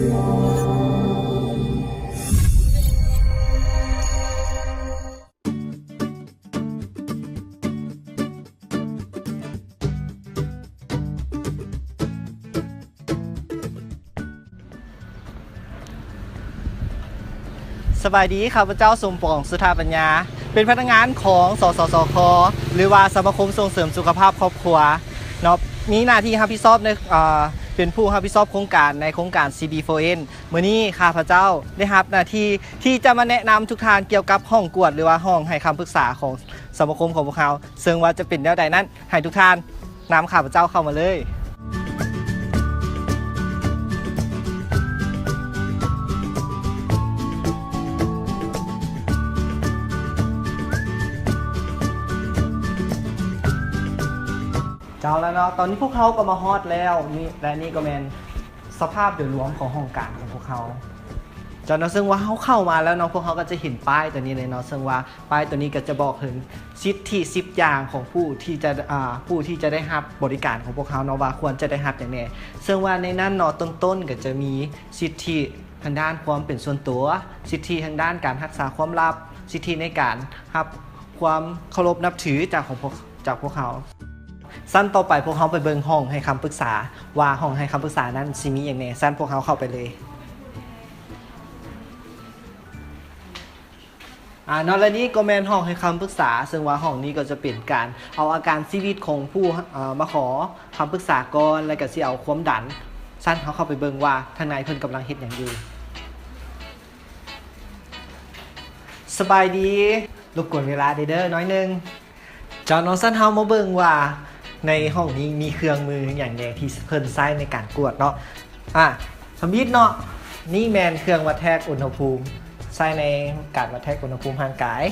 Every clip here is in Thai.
สบายดีครับพระเจ้าสมปองสุธาปัญญาเป็นพนักงานของสสสคหรือว่าสมาคมส่งเสริมสุขภาพครอบครัวเนาะมีหน้าที่รับผิดชอบในเป็นผู้รับผิดชอบโครงการในโครงการ CB4N มื้อนี้ข้าพเจ้าได้รับหน้าที่ที่จะมาแนะนำทุกทางเกี่ยวกับห้องกวดหรือว่าห้องให้คำปรึกษาของสมาคมของพวกเขาซึ่งว่าจะเป็นแนวใดนั้นให้ทุกท่านนำข้าพเจ้าเข้ามาเลยเจ้าแล้วเนาะตอนนี้พวกเขาก็มาฮอตแล้วนี่และนี่ก็เป็นสภาพโดยรวมของห้องการของพวกเขาเจ้าเนาะซึ่งว่าเขาเข้ามาแล้วเนาะพวกเขาก็จะเห็นป้ายตัวนี้เลยเนาะซึ่งว่าป้ายตัวนี้ก็จะบอกถึงสิทธิ10อย่างของผู้ที่จะได้รับบริการของพวกเขาเนาะว่าควรจะได้รับอย่างแน่ซึ่งว่าในนั้นเนาะต้นๆก็จะมีสิทธิทางด้านความเป็นส่วนตัวสิทธิทางด้านการรักษาความลับสิทธิในการรับความเคารพนับถือจากพวกเขาสั้นต่อไปพวกเขาไปเบิ่งห้องให้คำปรึกษาว่าห้องให้คำปรึกษานั้นสิมีอย่างแน่สั้นพวกเขาเข้าไปเลยนอกจากนี้ก็แมนห้องให้คำปรึกษาซึ่งว่าห้องนี้ก็จะเป็นการเอาอาการชีวิตของผู้มาขอคำปรึกษาก่อนแล้วก็สิเอาความดันสั้นเขาเข้าไปเบิ่งว่าทางในเพิ่นกำลังเฮ็ดอย่างอยู่สบายดีรบกวนเวลาเด้อน้อยนึงจอน้องสั้นเฮามาเบิ่งว่าในห้องนี้มีเครื่องมืออย่างแน่ที่เพิ่นใช้ในการกวดเนาะสมมุติเนาะนี่แมนเครื่องวัดแทกอุณหภูมิใช้ในการวัดแทกอุณหภูมิร่างกาย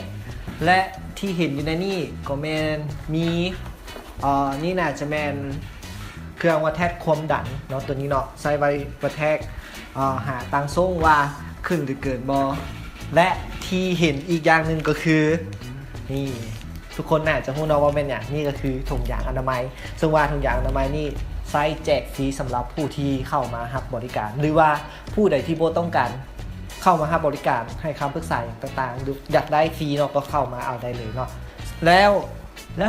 และที่เห็นอยู่ในนี่ก็แมนมีนี่น่าจะแมนเครื่องวัดแทกความดันเนาะตัวนี้เนาะใช้ไว้วัดแทกหาตังส่งว่าขึ้นหรือเกินบ่และที่เห็นอีกอย่างหนึ่งก็คือนี่ทุกคนน่าจะรู้นะว่าเป็นอย่างนี่ก็คือถุงยางอนามัยซึ่งว่าถุงยางอนามัยนี่ใช้แจกฟรีสำหรับผู้ที่เข้ามารับบริการหรือว่าผู้ใดที่บ่ต้องการเข้ามารับบริการให้คำปรึกษาอย่างต่างๆอยากได้ฟรีเนาะก็เข้ามาเอาได้เลยเนาะแล้ว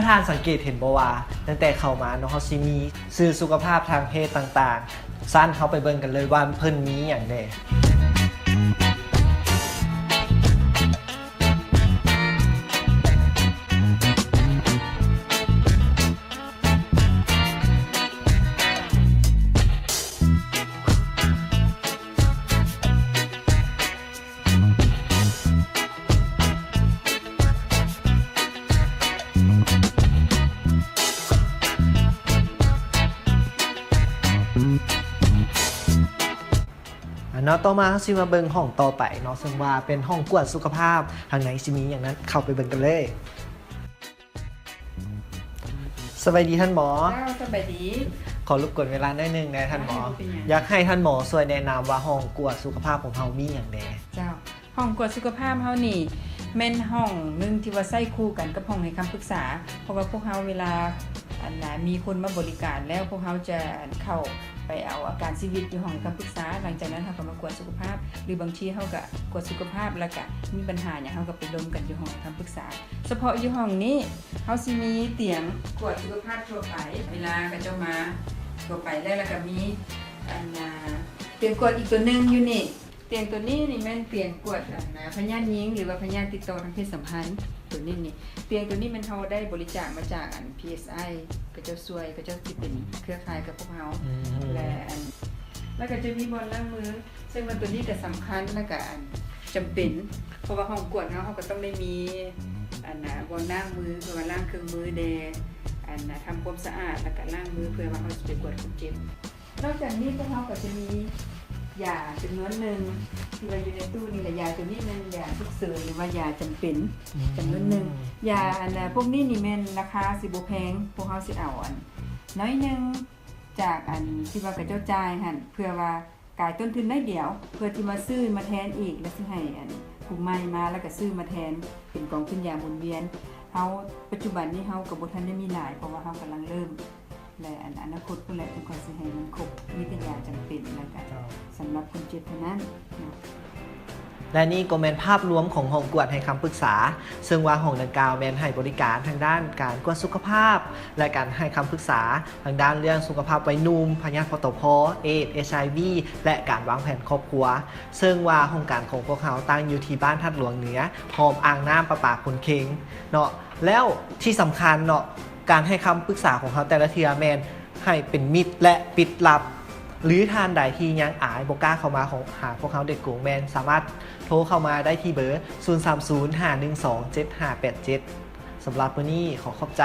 ทางสังเกตเห็นบ่ว่าตั้งแต่เข้ามาเนาะเขาสิมีสื่อสุขภาพทางเพศต่างๆสั้นเขาไปเบิ่งกันเลยว่าเพิ่นมีอย่างแน่เนาะต่อมาเขาสิมาเบิ่งห้องต่อไปเนาะซึ่งว่าเป็นห้องกวดสุขภาพทางไหนสิมีอย่างนั้นเข้าไปเบิ่งกันเลยสวัสดีท่านหมอสวัสดีขอรบกวนเวลาหน่อยนึงนะท่านหมออยากให้ท่านหมอช่วยแนะนำว่าห้องกวดสุขภาพของเฮามีอย่างใดเจ้าห้องกวดสุขภาพเฮานี่แม่นห้องนึงที่ว่าใช้คู่กันกับห้องให้คำปรึกษาเพราะว่าพวกเฮาเวลามีคนมาบริการแล้วพวกเฮาจะเข้าไปเอาอาการชีวิตอยู่ห้องคำปรึกษาหลังจากนั้นเขาก็มากวดสุขภาพหรือบางทีเขาก็กวดสุขภาพแล้วก็มีปัญหาอย่างเขาก็ไปดมกันอยู่ห้องคำปรึกษาเฉพาะอยู่ห้องนี้เขาสิมีเตียงกวดสุขภาพทั่วไปเวลาก็จะมาทั่วไปแล้วก็มีเตียงกวดอีกตัวนึงอยู่นี่เตียงตัวนี้นี่แม่นเตียงกวดพยาธิหญิงหรือว่าพยาธิติดต่อทางเพศสัมพันธ์ตัวนี้นี่เตียงตัวนี้มันเขาได้บริจาคมาจากPSI ก็จะช่วยก็จะที่เป็นเครือข่ายกับพวกเขาแล้วก็จะมีบอลล้างมือซึ่งมันตัวนี้ก็สำคัญและก็จำเป็นเพราะว่าห้องกวดเขาก็ต้องได้มีบอลล้างมือเพื่อว่าล้างเครื่องมือแดทำความสะอาดแล้วก็ล้างมือเพื่อว่าเขาจะไปกวดคนเจ็บนอกจากนี้พวกเขาก็จะมียาจำนวนหนึ่งที่เราอยู่ในตู้นี่แหละยาตัวนี้มันยาทุกเสริมหรือว่ายาจำเป็นจำนวนหนึ่งยาพวกนี้นี่มันราคาสิบ่แพงพวกเขาสิเอาน้อยนึงจากที่ว่ากระเจ้าจ่ายหั่นเพื่อว่ากายต้นทุนได้เดียวเพื่อที่มาซื้อมาแทนอีกแล้วสิให้ผู้ใหม่มาแล้วก็ซื้อมาแทนเป็นกองทุนยาหมุนเวียนเฮาปัจจุบันนี้เฮาก็บ่ทันได้มีหลายเพราะว่าเฮากำลังเริ่ม และอนาคตผู้แลเป็นคนสิให้มันครบมีแต่ยาจำเป็นแล้วก็สำหรับคนเจ็บเท่านั้นเนาะ และนี่ก็เป็นภาพรวมของห้องกวดให้คำปรึกษา ซึ่งว่าห้องดังกล่าวแมนให้บริการทางด้านการกวดสุขภาพ และการให้คำปรึกษาทางด้านเรื่องสุขภาพวัยหนุ่มพยาธิปตพเอดส์ HIV และการวางแผนครอบครัว ซึ่งว่าโครงการของพวกเขาตั้งอยู่ที่บ้านทัดหลวงเหนือพร้อมอ่างน้ำประปาคนเค็งเนาะแล้วที่สำคัญเนาะการให้คำปรึกษาของเขาแต่ละเทียแมนให้เป็นมิตรและปิดลับ หรือทานใดที่ยังอายบกล้าเข้ามาของหาพวกเขาเด็กโกงแมนสามารถโทรเข้ามาได้ที่เบอร์ 030 512 7587 สำหรับวันนี้ขอขอบใจ